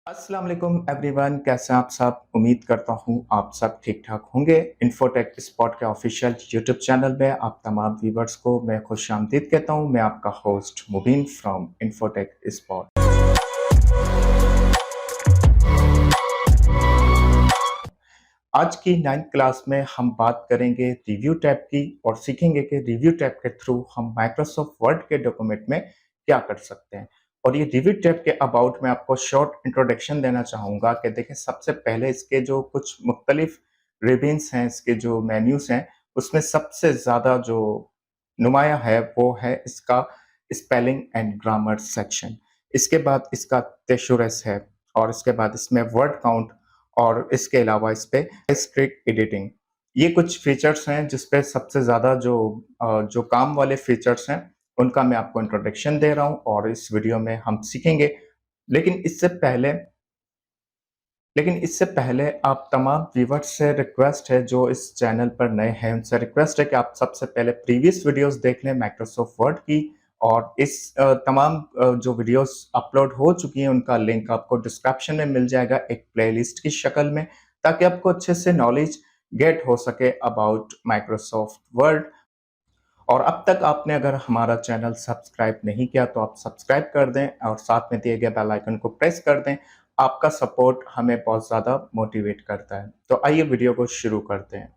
अस्सलाम वालेकुम एवरीवन, कैसे हैं आप सब। उम्मीद करता हूँ आप सब ठीक ठाक होंगे। इन्फोटेक स्पॉट के ऑफिशियल यूट्यूब चैनल में आप तमाम व्यूवर्स को मैं खुशामदीद कहता हूँ। मैं आपका host Mubeen from Infotech Spot. आज की 9th क्लास में हम बात करेंगे रिव्यू टैब की और सीखेंगे कि रिव्यू टैब के थ्रू हम माइक्रोसॉफ्ट वर्ड के डॉक्यूमेंट में क्या कर सकते हैं। और ये रिव्यू टैब के अबाउट में आपको शॉर्ट इंट्रोडक्शन देना चाहूँगा कि देखें, सबसे पहले इसके जो कुछ मुख्तलिफ रिबन्स हैं, इसके जो मेन्यूज हैं, उसमें सबसे ज़्यादा जो नुमाया है वो है इसका स्पेलिंग एंड ग्रामर सेक्शन। इसके बाद इसका तेशुरस है और इसके बाद इसमें वर्ड काउंट और इसके अलावा इस पे स्ट्रिक्ट एडिटिंग। ये कुछ फीचर्स हैं जिस पे सबसे ज़्यादा जो काम वाले फीचर्स हैं उनका मैं आपको इंट्रोडक्शन दे रहा हूँ और इस वीडियो में हम सीखेंगे। लेकिन इससे पहले लेकिन इससे पहले आप तमाम व्यूअर्स से रिक्वेस्ट है जो इस चैनल पर नए हैं, उनसे रिक्वेस्ट है कि आप सबसे पहले प्रीवियस वीडियोस देख लें माइक्रोसॉफ्ट वर्ड की। और इस तमाम जो वीडियोस अपलोड हो चुकी हैं उनका लिंक आपको डिस्क्रिप्शन में मिल जाएगा एक प्लेलिस्ट की शक्ल में, ताकि आपको अच्छे से नॉलेज गेट हो सके अबाउट माइक्रोसॉफ्ट वर्ड। और अब तक आपने अगर हमारा चैनल सब्सक्राइब नहीं किया तो आप सब्सक्राइब कर दें और साथ में दिए गए बेल आइकन को प्रेस कर दें। आपका सपोर्ट हमें बहुत ज़्यादा मोटिवेट करता है। तो आइए वीडियो को शुरू करते हैं।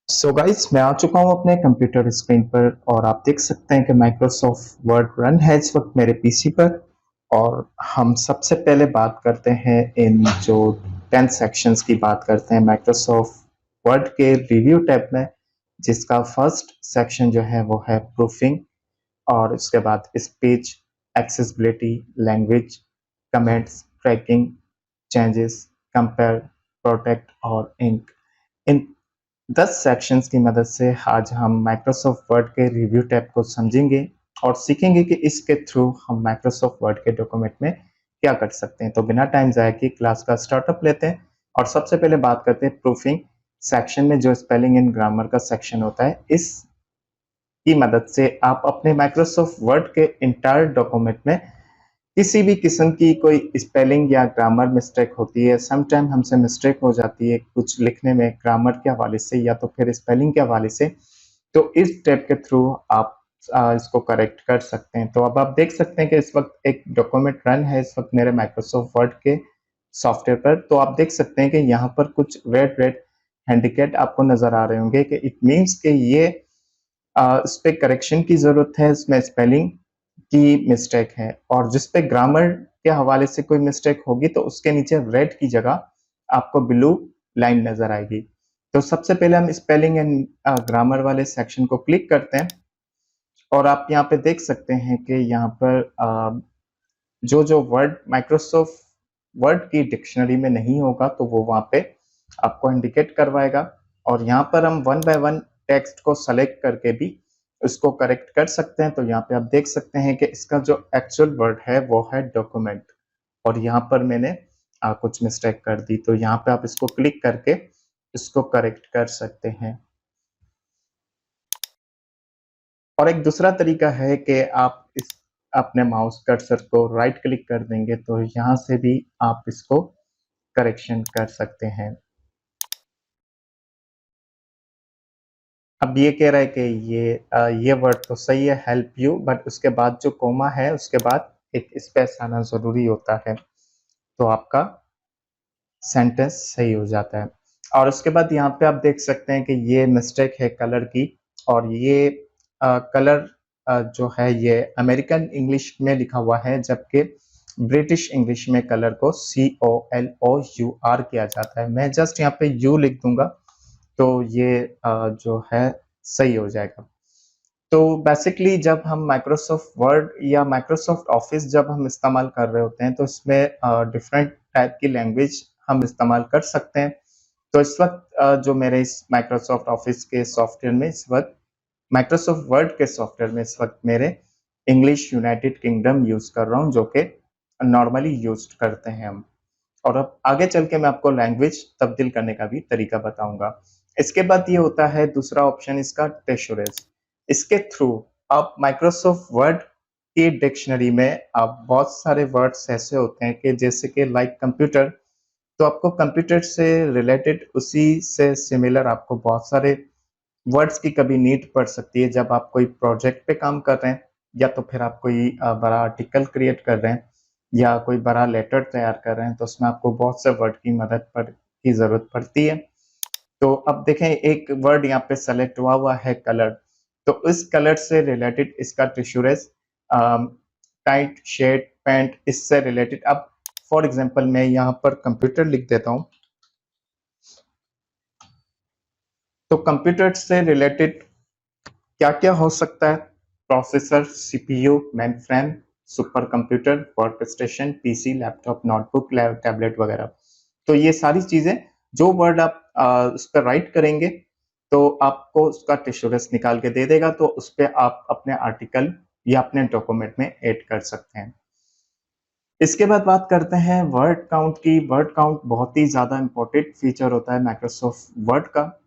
सो गाइस, मैं आ चुका हूं अपने कंप्यूटर स्क्रीन पर और आप देख सकते हैं कि माइक्रोसॉफ्ट वर्ड रन है इस वक्त मेरे पीसी पर। और हम सबसे पहले बात करते हैं इन जो 10 सेक्शंस की बात करते हैं माइक्रोसॉफ्ट वर्ड के रिव्यू टैब में, जिसका फर्स्ट सेक्शन जो है वो है प्रूफिंग। और उसके बाद speech, accessibility, language, comments, tracking, changes, compare, protect और इंक। इन 10 सेक्शंस की मदद से आज हम माइक्रोसॉफ्ट वर्ड के रिव्यू टैब को समझेंगे और सीखेंगे कि इसके थ्रू हम माइक्रोसॉफ्ट वर्ड के डॉक्यूमेंट में क्या कर सकते हैं। तो बिना टाइम ज़ाया किए क्लास का स्टार्टअप लेते हैं और सबसे पहले बात करते हैं प्रूफिंग सेक्शन में। जो स्पेलिंग एंड ग्रामर का सेक्शन होता है, इस की मदद से आप अपने माइक्रोसॉफ्ट वर्ड के इंटायर डॉक्यूमेंट में किसी भी किस्म की कोई स्पेलिंग या ग्रामर मिस्टेक होती है, समटाइम हमसे मिस्टेक हो जाती है कुछ लिखने में ग्रामर के हवाले से या तो फिर स्पेलिंग के हवाले से, तो इस स्टेप के थ्रू आप इसको करेक्ट कर सकते हैं। तो अब आप देख सकते हैं कि इस वक्त एक डॉक्यूमेंट रन है इस वक्त मेरे माइक्रोसॉफ्ट वर्ड के सॉफ्टवेयर पर। तो आप देख सकते हैं कि यहाँ पर कुछ रेड रेड हैंडिकेट आपको नजर आ रहे होंगे कि इट मीन्स कि ये इस पे करेक्शन की ज़रूरत है, इसमें स्पेलिंग की मिस्टेक है। और जिस पे ग्रामर के हवाले से कोई मिस्टेक होगी तो उसके नीचे रेड की जगह आपको ब्लू लाइन नज़र आएगी। तो सबसे पहले हम स्पेलिंग एंड ग्रामर वाले सेक्शन को क्लिक करते हैं और आप यहाँ पे देख सकते हैं कि यहाँ पर जो वर्ड माइक्रोसॉफ्ट वर्ड की डिक्शनरी में नहीं होगा तो वो वहाँ पे आपको इंडिकेट करवाएगा। और यहाँ पर हम वन बाय वन टेक्स्ट को सेलेक्ट करके भी उसको करेक्ट कर सकते हैं। तो यहाँ पे आप देख सकते हैं कि इसका जो एक्चुअल वर्ड है वो है डॉक्यूमेंट और यहाँ पर मैंने कुछ मिस्टेक कर दी। तो यहाँ पे आप इसको क्लिक करके इसको करेक्ट कर सकते हैं। और एक दूसरा तरीका है कि आप इस अपने माउस कर्सर को राइट क्लिक कर देंगे तो यहाँ से भी आप इसको करेक्शन कर सकते हैं। अब ये कह रहा है कि ये वर्ड तो सही है, हेल्प यू, बट उसके बाद जो कोमा है उसके बाद एक स्पेस आना जरूरी होता है तो आपका सेंटेंस सही हो जाता है। और उसके बाद यहाँ पे आप देख सकते हैं कि ये मिस्टेक है कलर की। और ये कलर जो है ये अमेरिकन इंग्लिश में लिखा हुआ है, जबकि ब्रिटिश इंग्लिश में कलर को COLOUR किया जाता है। मैं जस्ट यहाँ पे यू लिख दूंगा तो ये जो है सही हो जाएगा। तो बेसिकली जब हम माइक्रोसॉफ्ट वर्ड या माइक्रोसॉफ्ट ऑफिस जब हम इस्तेमाल कर रहे होते हैं तो इसमें डिफरेंट टाइप की लैंग्वेज हम इस्तेमाल कर सकते हैं। तो इस वक्त जो मेरे इस माइक्रोसॉफ्ट ऑफिस के सॉफ्टवेयर में इस वक्त माइक्रोसॉफ्ट वर्ड के सॉफ्टवेयर में इस वक्त मेरे इंग्लिश यूनाइटेड किंगडम यूज कर रहा हूँ, जो कि नॉर्मली यूज करते हैं हम। और अब आगे चल के मैं आपको लैंग्वेज तब्दील करने का भी तरीका बताऊंगा। इसके बाद ये होता है दूसरा ऑप्शन इसका टेशोरेज। इसके थ्रू आप माइक्रोसॉफ्ट वर्ड की डिक्शनरी में आप बहुत सारे वर्ड्स ऐसे होते हैं कि जैसे कि लाइक कंप्यूटर, तो आपको कंप्यूटर से रिलेटेड उसी से सिमिलर आपको बहुत सारे वर्ड्स की कभी नीड पड़ सकती है जब आप कोई प्रोजेक्ट पे काम कर रहे हैं, या तो फिर आप कोई बड़ा आर्टिकल क्रिएट कर रहे हैं या कोई बड़ा लेटर तैयार कर रहे हैं, तो उसमें आपको बहुत से वर्ड की मदद की ज़रूरत पड़ती है। तो अब देखें, एक वर्ड यहाँ पे सेलेक्ट हुआ हुआ है कलर, तो इस कलर से रिलेटेड इसका टिश्यूरेस, टाइट, शेड, पैंट, इससे रिलेटेड। अब फॉर एग्जांपल मैं यहाँ पर कंप्यूटर लिख देता हूँ, तो कंप्यूटर से रिलेटेड क्या क्या हो सकता है? Processor, CPU, main frame, super computer, work station, PC, laptop, notebook, tablet वगैरह। तो ये सारी चीजें, जो वर्ड आप उस पर राइट करेंगे तो आपको उसका टिश्यूरेस निकाल के दे देगा, तो उस पर आप अपने आर्टिकल या अपने डॉक्यूमेंट में ऐड कर सकते हैं। इसके बाद बात करते हैं वर्ड काउंट की। वर्ड काउंट बहुत ही ज्यादा इंपॉर्टेंट फीचर होता है माइक्रोसॉफ्ट वर्ड का।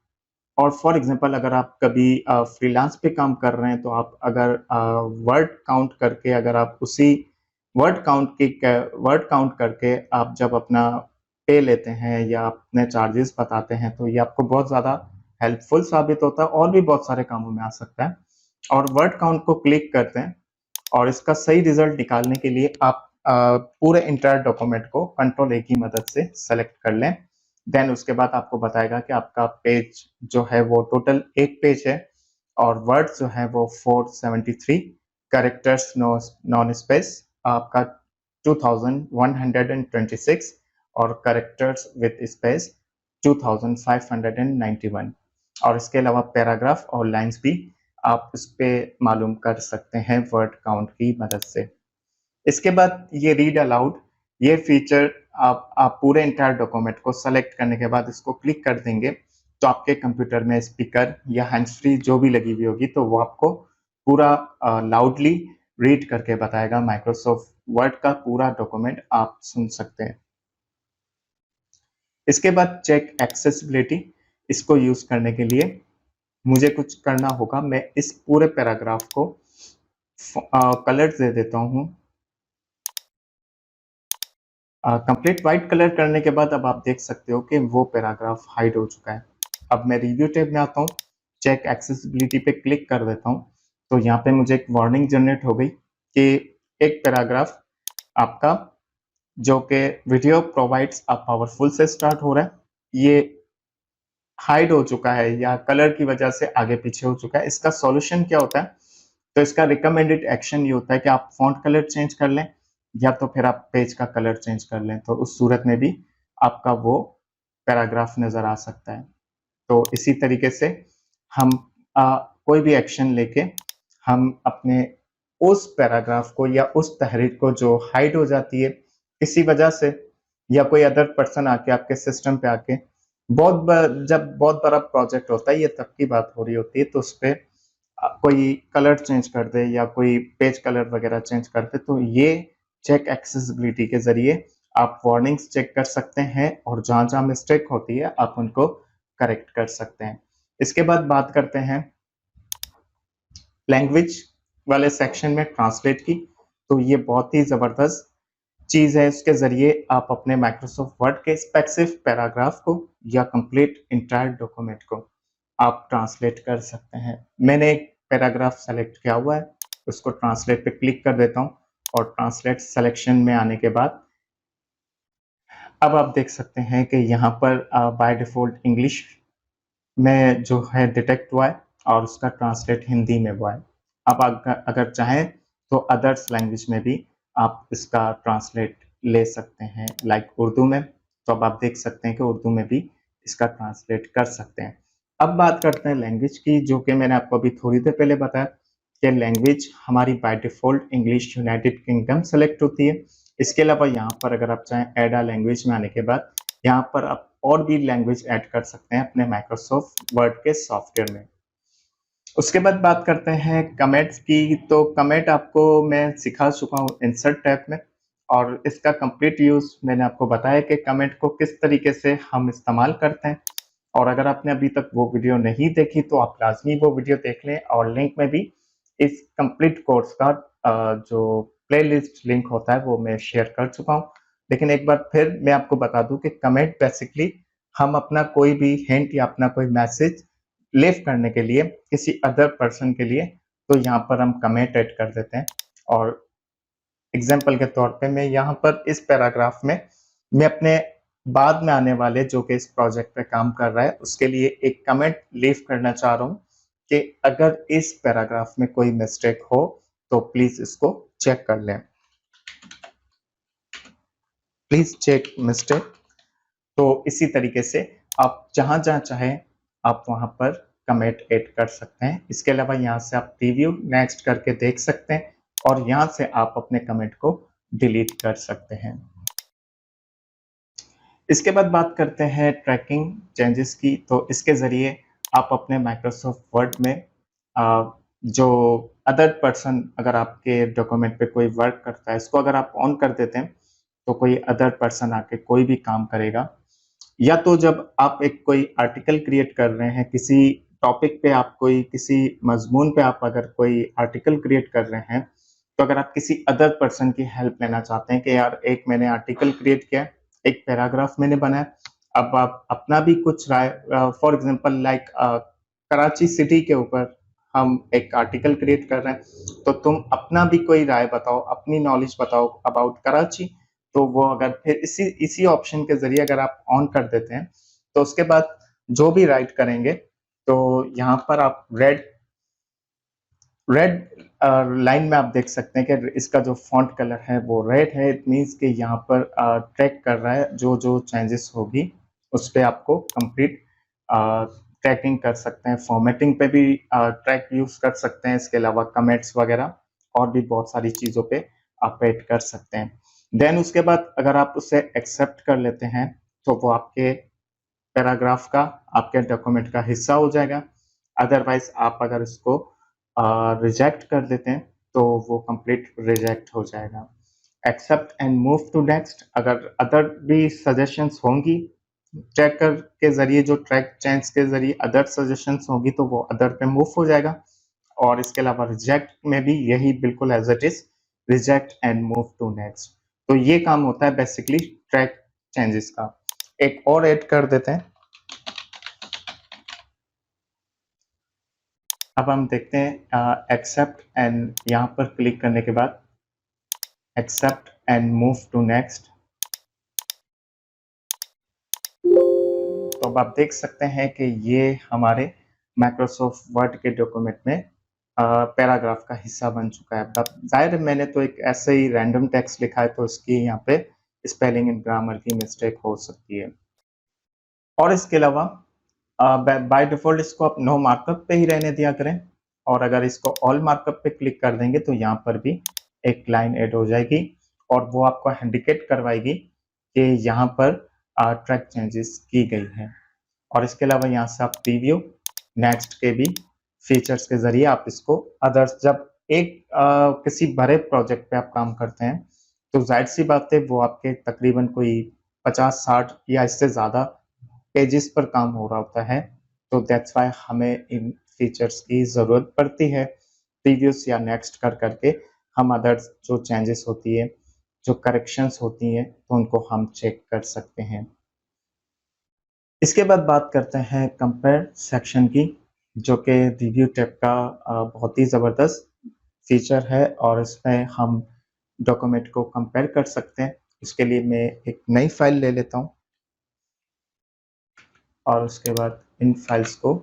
और फॉर एग्जांपल अगर आप कभी फ्रीलांस पे काम कर रहे हैं, तो आप अगर वर्ड काउंट करके, अगर आप उसी वर्ड काउंट करके आप जब अपना पे लेते हैं या अपने चार्जेस बताते हैं, तो ये आपको बहुत ज़्यादा हेल्पफुल साबित होता है और भी बहुत सारे कामों में आ सकता है। और वर्ड काउंट को क्लिक करते हैं और इसका सही रिजल्ट निकालने के लिए आप पूरे इंटायर डॉक्यूमेंट को कंट्रोल ए की मदद से सेलेक्ट कर लें। देन उसके बाद आपको बताएगा कि आपका पेज जो है वो टोटल एक पेज है, और वर्ड्स जो है वो 473, कैरेक्टर्स नॉन स्पेस आपका 2126, और कैरेक्टर्स विद स्पेस 2591। और इसके अलावा पैराग्राफ और लाइंस भी आप इस पे मालूम कर सकते हैं वर्ड काउंट की मदद से। इसके बाद ये रीड अलाउड, ये फीचर आप पूरे इंटायर डॉक्यूमेंट को सेलेक्ट करने के बाद इसको क्लिक कर देंगे, तो आपके कंप्यूटर में स्पीकर या हैंड्स फ्री जो भी लगी हुई होगी, तो वो आपको पूरा लाउडली रीड करके बताएगा। माइक्रोसॉफ्ट वर्ड का पूरा डॉक्यूमेंट आप सुन सकते हैं। इसके बाद चेक एक्सेसिबिलिटी, इसको यूज करने के लिए मुझे कुछ करना होगा। मैं इस पूरे पैराग्राफ को कलर दे देता हूँ। कंप्लीट वाइट कलर करने के बाद अब आप देख सकते हो कि वो पैराग्राफ हाइड हो चुका है। अब मैं रिव्यू टैब में आता हूँ, चेक एक्सेसिबिलिटी पे क्लिक कर देता हूँ, तो यहाँ पे मुझे एक वार्निंग जनरेट हो गई कि एक पैराग्राफ आपका जो कि वीडियो प्रोवाइड्स अ पावरफुल से स्टार्ट हो रहा है, ये हाइड हो चुका है या कलर की वजह से आगे पीछे हो चुका है। इसका सॉल्यूशन क्या होता है? तो इसका रिकमेंडेड एक्शन ये होता है कि आप फॉन्ट कलर चेंज कर लें, या तो फिर आप पेज का कलर चेंज कर लें, तो उस सूरत में भी आपका वो पैराग्राफ नजर आ सकता है। तो इसी तरीके से हम कोई भी एक्शन लेके हम अपने उस पैराग्राफ को या उस तहरीर को जो हाइड हो जाती है किसी वजह से, या कोई अदर पर्सन आके आपके सिस्टम पे आके, जब बहुत बड़ा प्रोजेक्ट होता है, ये तब की बात हो रही होती है, तो उस पर कोई कलर चेंज कर दे या कोई पेज कलर वगैरह चेंज कर दे, तो ये चेक एक्सेसिबिलिटी के जरिए आप वार्निंग्स चेक कर सकते हैं, और जहां जहां मिस्टेक होती है आप उनको करेक्ट कर सकते हैं। इसके बाद बात करते हैं लैंग्वेज वाले सेक्शन में ट्रांसलेट की। तो ये बहुत ही जबरदस्त चीज है, इसके जरिए आप अपने माइक्रोसॉफ्ट वर्ड के स्पेसिफिक पैराग्राफ को या कंप्लीट इंटायर डॉक्यूमेंट को आप ट्रांसलेट कर सकते हैं। मैंने एक पैराग्राफ सेलेक्ट किया हुआ है, उसको ट्रांसलेट पे क्लिक कर देता हूँ, और ट्रांसलेट सिलेक्शन में आने के बाद अब आप देख सकते हैं कि यहाँ पर बाय डिफॉल्ट इंग्लिश में जो है डिटेक्ट हुआ है, और उसका ट्रांसलेट हिंदी में हुआ है। अब अगर चाहें तो अदर्स लैंग्वेज में भी आप इसका ट्रांसलेट ले सकते हैं, लाइक उर्दू में। तो अब आप देख सकते हैं कि उर्दू में भी इसका ट्रांसलेट कर सकते हैं। अब बात करते हैं लैंग्वेज की, जो कि मैंने आपको अभी थोड़ी देर पहले बताया कि लैंग्वेज हमारी by default English United kingdom select होती है। इसके अलावा यहाँ पर अगर आप चाहें ऐड अ लैंग्वेज में आने के बाद यहाँ पर आप और भी लैंग्वेज ऐड कर सकते हैं अपने माइक्रोसॉफ्ट वर्ड के सॉफ्टवेयर में। उसके बाद बात करते हैं कमेंट्स की। तो कमेंट आपको मैं सिखा चुका हूँ इंसर्ट टैब में, और इसका कंप्लीट यूज मैंने आपको बताया कि कमेंट को किस तरीके से हम इस्तेमाल करते हैं। और अगर आपने अभी तक वो वीडियो नहीं देखी तो आप लाजमी वो वीडियो देख लें, और लिंक में भी इस कंप्लीट कोर्स का जो प्लेलिस्ट लिंक होता है वो मैं शेयर कर चुका हूँ। लेकिन एक बार फिर मैं आपको बता दूँ कि कमेंट बेसिकली हम अपना कोई भी हिंट या अपना कोई मैसेज लीव करने के लिए किसी अदर पर्सन के लिए, तो यहाँ पर हम कमेंट ऐड कर देते हैं। और एग्जाम्पल के तौर पे मैं यहाँ पर इस पैराग्राफ में मैं अपने बाद में आने वाले जो कि इस प्रोजेक्ट पे काम कर रहा है उसके लिए एक कमेंट लीव करना चाह रहा हूँ कि अगर इस पैराग्राफ में कोई मिस्टेक हो तो प्लीज इसको चेक कर लें, प्लीज चेक मिस्टेक। तो इसी तरीके से आप जहां जहां चाहें आप वहां पर कमेंट ऐड कर सकते हैं। इसके अलावा यहाँ से आप प्रीव्यू नेक्स्ट करके देख सकते हैं और यहाँ से आप अपने कमेंट को डिलीट कर सकते हैं। इसके बाद बात करते हैं ट्रैकिंग चेंजेस की। तो इसके जरिए आप अपने माइक्रोसॉफ्ट वर्ड में जो अदर पर्सन अगर आपके डॉक्यूमेंट पे कोई वर्क करता है इसको अगर आप ऑन कर देते हैं तो कोई अदर पर्सन आके कोई भी काम करेगा। या तो जब आप एक कोई आर्टिकल क्रिएट कर रहे हैं किसी टॉपिक पे, आप कोई किसी मजमून पे आप अगर कोई आर्टिकल क्रिएट कर रहे हैं, तो अगर आप किसी अदर पर्सन की हेल्प लेना चाहते हैं कि यार एक मैंने आर्टिकल क्रिएट किया है, एक पैराग्राफ मैंने बनाया, अब आप अपना भी कुछ राय, for example like Karachi city के ऊपर हम एक आर्टिकल क्रिएट कर रहे हैं, तो तुम अपना भी कोई राय बताओ, अपनी नॉलेज बताओ अबाउट कराची। तो वो अगर फिर इसी इसी ऑप्शन के जरिए अगर आप ऑन कर देते हैं तो उसके बाद जो भी राइट करेंगे तो यहाँ पर आप रेड रेड लाइन में आप देख सकते हैं कि इसका जो फॉन्ट कलर है वो रेड है। इट मीन्स कि यहाँ पर ट्रैक कर रहा है जो जो चेंजेस होगी उस पर आपको कंप्लीट ट्रैकिंग कर सकते हैं। फॉर्मेटिंग पे भी ट्रैक यूज कर सकते हैं। इसके अलावा कमेंट्स वगैरह और भी बहुत सारी चीज़ों पे आप ऐड कर सकते हैं। देन उसके बाद अगर आप उसे एक्सेप्ट कर लेते हैं तो वो आपके पैराग्राफ का, आपके डॉक्यूमेंट का हिस्सा हो जाएगा। अदरवाइज आप अगर इसको रिजेक्ट कर देते हैं तो वो कंप्लीट रिजेक्ट हो जाएगा। Accept and move to next, अगर अदर भी सजेशंस होंगी ट्रैकर के जरिए, जो ट्रैक चेंज के जरिए अदर सजेशंस होगी तो वो अदर पे मूव हो जाएगा। और इसके अलावा रिजेक्ट में भी यही बिल्कुल as it is, reject and move to next. तो ये काम होता है बेसिकली ट्रैक चेंजेस का। एक और ऐड कर देते हैं। अब हम देखते हैं एक्सेप्ट एंड, यहाँ पर क्लिक करने के बाद accept and move to next. तो अब आप देख सकते हैं कि ये हमारे माइक्रोसॉफ्ट वर्ड के डॉक्यूमेंट में पैराग्राफ का हिस्सा बन चुका है। अब जाहिर मैंने तो एक ऐसे ही रैंडम टेक्स्ट लिखा है तो इसकी यहाँ पे स्पेलिंग एंड ग्रामर की मिस्टेक हो सकती है। और इसके अलावा बाय डिफॉल्ट इसको आप नो मार्कअप पे ही रहने दिया करें। और अगर इसको ऑल मार्कअप पे क्लिक कर देंगे तो यहाँ पर भी एक लाइन ऐड हो जाएगी और वो आपको इंडिकेट करवाएगी कि यहाँ पर ट्रैक चेंजेस की गई है। और इसके अलावा यहाँ से आप प्रीव्यू नेक्स्ट के भी फीचर्स के जरिए आप इसको अदर्स, जब एक किसी बड़े प्रोजेक्ट पे आप काम करते हैं तो जाहिर सी बात है वो आपके तकरीबन कोई 50-60 या इससे ज़्यादा पेजेस पर काम हो रहा होता है। तो दैट्स वाई हमें इन फीचर्स की ज़रूरत पड़ती है। प्रीवियस या नेक्स्ट कर करके हम अदर्स जो चेंजेस होती है, जो करेक्शंस होती हैं, तो उनको हम चेक कर सकते हैं। इसके बाद बात करते हैं कंपेयर सेक्शन की, जो कि रिव्यू टैब का बहुत ही ज़बरदस्त फीचर है और इसमें हम डॉक्यूमेंट को कंपेयर कर सकते हैं। इसके लिए मैं एक नई फाइल ले लेता हूँ और उसके बाद इन फाइल्स को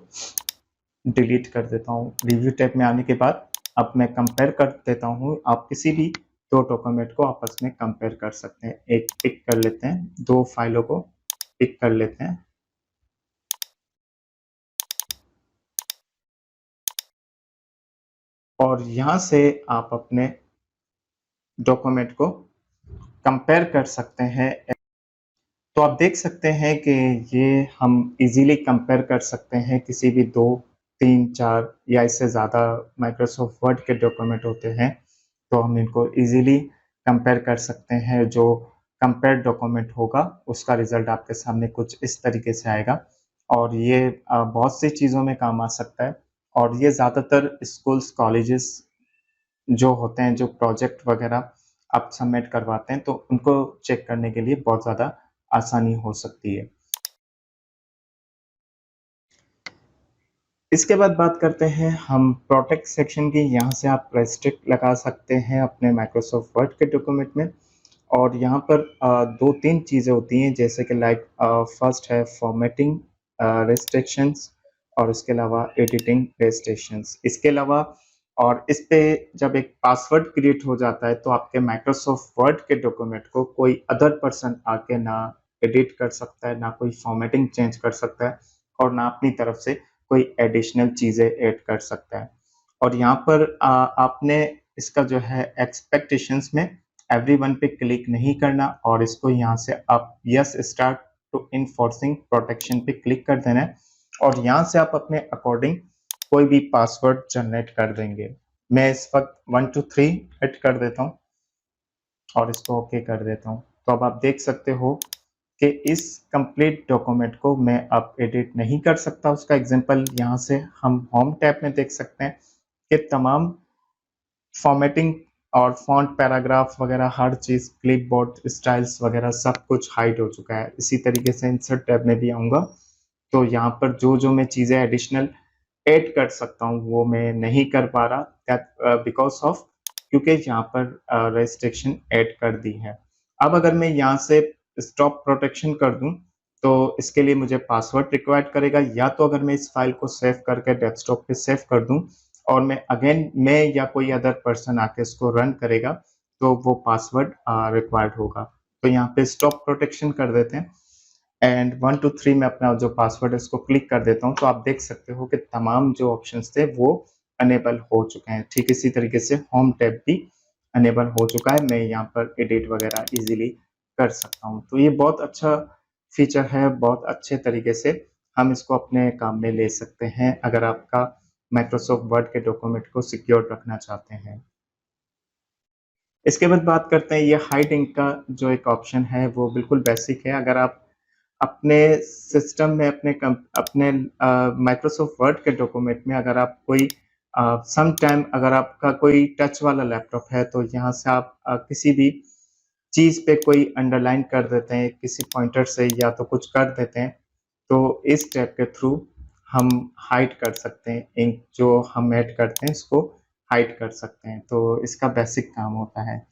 डिलीट कर देता हूँ। रिव्यू टैब में आने के बाद अब मैं कंपेयर कर देता हूँ। आप किसी भी दो डॉक्यूमेंट को आपस में कंपेयर कर सकते हैं। एक पिक कर लेते हैं, दो फाइलों को पिक कर लेते हैं और यहाँ से आप अपने डॉक्यूमेंट को कंपेयर कर सकते हैं। तो आप देख सकते हैं कि ये हम इजीली कंपेयर कर सकते हैं किसी भी 2, 3, 4 या इससे ज़्यादा माइक्रोसॉफ्ट वर्ड के डॉक्यूमेंट होते हैं तो हम इनको इजीली कंपेयर कर सकते हैं। जो कंपेयर डॉक्यूमेंट होगा उसका रिजल्ट आपके सामने कुछ इस तरीके से आएगा और ये बहुत सी चीज़ों में काम आ सकता है और ये ज़्यादातर स्कूल्स, कॉलेजेस जो होते हैं, जो प्रोजेक्ट वगैरह आप सबमिट करवाते हैं, तो उनको चेक करने के लिए बहुत ज़्यादा आसानी हो सकती है। इसके बाद बात करते हैं हम प्रोटेक्ट सेक्शन की। यहाँ से आप रेस्ट्रिक्ट लगा सकते हैं अपने माइक्रोसॉफ्ट वर्ड के डॉक्यूमेंट में। और यहाँ पर 2-3 चीज़ें होती हैं, जैसे कि लाइक फर्स्ट है फॉर्मेटिंग रिस्ट्रिक्शंस, और इसके अलावा एडिटिंग रिस्ट्रिक्शंस। इसके अलावा और इस पे जब एक पासवर्ड क्रिएट हो जाता है, तो आपके माइक्रोसॉफ्ट वर्ड के डॉक्यूमेंट को कोई अदर पर्सन आके ना एडिट कर सकता है, ना कोई फॉर्मेटिंग चेंज कर सकता है, और ना अपनी तरफ से कोई एडिशनल चीज़ें ऐड कर सकता है। और यहाँ पर आपने इसका जो है एक्सपेक्टेशंस में एवरीवन पे क्लिक नहीं करना, और इसको यहाँ से आप यस स्टार्ट टू इनफोर्सिंग प्रोटेक्शन पे क्लिक कर देना है, और यहाँ से आप अपने अकॉर्डिंग कोई भी पासवर्ड जनरेट कर देंगे। मैं इस वक्त 1 2 3 एड कर देता हूँ और इसको ओके कर देता हूँ। तो अब आप देख सकते हो कि इस कंप्लीट डॉक्यूमेंट को मैं अब एडिट नहीं कर सकता। उसका एग्जांपल यहाँ से हम होम टैब में देख सकते हैं कि तमाम फॉर्मेटिंग और फॉन्ट, पैराग्राफ वगैरह हर चीज़, क्लिपबोर्ड स्टाइल्स वगैरह सब कुछ हाइड हो चुका है। इसी तरीके से इंसर्ट टैब में भी आऊँगा, तो यहाँ पर जो-जो मैं चीज़ें एडिशनल ऐड कर सकता हूँ, वो मैं नहीं कर पा रहा, दैट बिकॉज़ ऑफ क्योंकि यहाँ पर रेस्ट्रिक्शन ऐड कर दी है। अब अगर मैं यहाँ से स्टॉप प्रोटेक्शन कर दूँ, तो इसके लिए मुझे पासवर्ड रिक्वायर्ड करेगा, या तो अगर मैं इस फाइल को सेव करके डेस्कटॉप पे सेव कर दूँ और मैं या कोई अदर पर्सन आके इसको रन करेगा, तो वो पासवर्ड रिक्वायर्ड होगा। तो यहाँ पे स्टॉप प्रोटेक्शन कर देते हैं, एंड 1 2 3 में अपना जो पासवर्ड है इसको क्लिक कर देता हूँ, तो आप देख सकते हो कि तमाम जो ऑप्शंस थे वो अनेबल हो चुके हैं। ठीक इसी तरीके से होम टैब भी अनेबल हो चुका है। मैं यहाँ पर एडिट वगैरह इजीली कर सकता हूँ। तो ये बहुत अच्छा फीचर है, बहुत अच्छे तरीके से हम इसको अपने काम में ले सकते हैं, अगर आपका माइक्रोसॉफ्ट वर्ड के डॉक्यूमेंट को सिक्योर रखना चाहते हैं। इसके बाद बात करते हैं, ये हाइड इंक का जो एक ऑप्शन है वो बिल्कुल बेसिक है। अगर आप अपने सिस्टम में अपने माइक्रोसॉफ्ट वर्ड के डॉक्यूमेंट में अगर आप कोई सम टाइम अगर आपका कोई टच वाला लैपटॉप है, तो यहाँ से आप किसी भी चीज़ पे कोई अंडरलाइन कर देते हैं किसी पॉइंटर से, या तो कुछ कर देते हैं, तो इस टैब के थ्रू हम हाइड कर सकते हैं। इंक जो हम ऐड करते हैं इसको हाइड कर सकते हैं, तो इसका बेसिक काम होता है।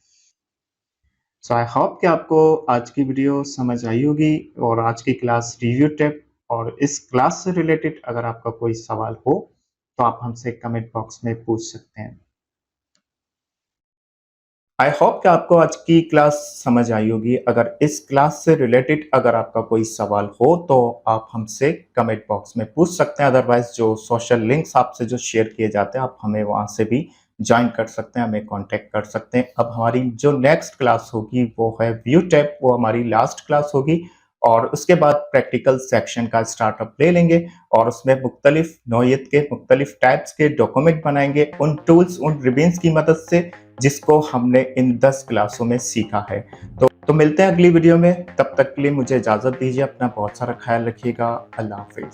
सो आई होप कि आपको आज की वीडियो समझ आई होगी, और आज की क्लास रिव्यू टिप, और इस क्लास से रिलेटेड अगर आपका कोई सवाल हो, तो आप हमसे कमेंट बॉक्स में पूछ सकते हैं। आई होप कि आपको आज की क्लास समझ आई होगी। अगर इस क्लास से रिलेटेड अगर आपका कोई सवाल हो, तो आप हमसे कमेंट बॉक्स में पूछ सकते हैं। अदरवाइज जो सोशल लिंक्स आपसे जो शेयर किए जाते हैं, आप हमें वहां से भी ज्वाइन कर सकते हैं, हमें कांटेक्ट कर सकते हैं। अब हमारी जो नेक्स्ट क्लास होगी वो है व्यू टैब, वो हमारी लास्ट क्लास होगी, और उसके बाद प्रैक्टिकल सेक्शन का स्टार्टअप ले लेंगे, और उसमें मुख्तलिफ नौइयत के मुख्तलिफ टाइप्स के डॉक्यूमेंट बनाएंगे उन टूल्स, उन रिबन्स की मदद से जिसको हमने इन 10 क्लासों में सीखा है। तो मिलते हैं अगली वीडियो में, तब तक के लिए मुझे इजाजत दीजिए। अपना बहुत सारा ख्याल रखिएगा। अल्लाह हाफिज।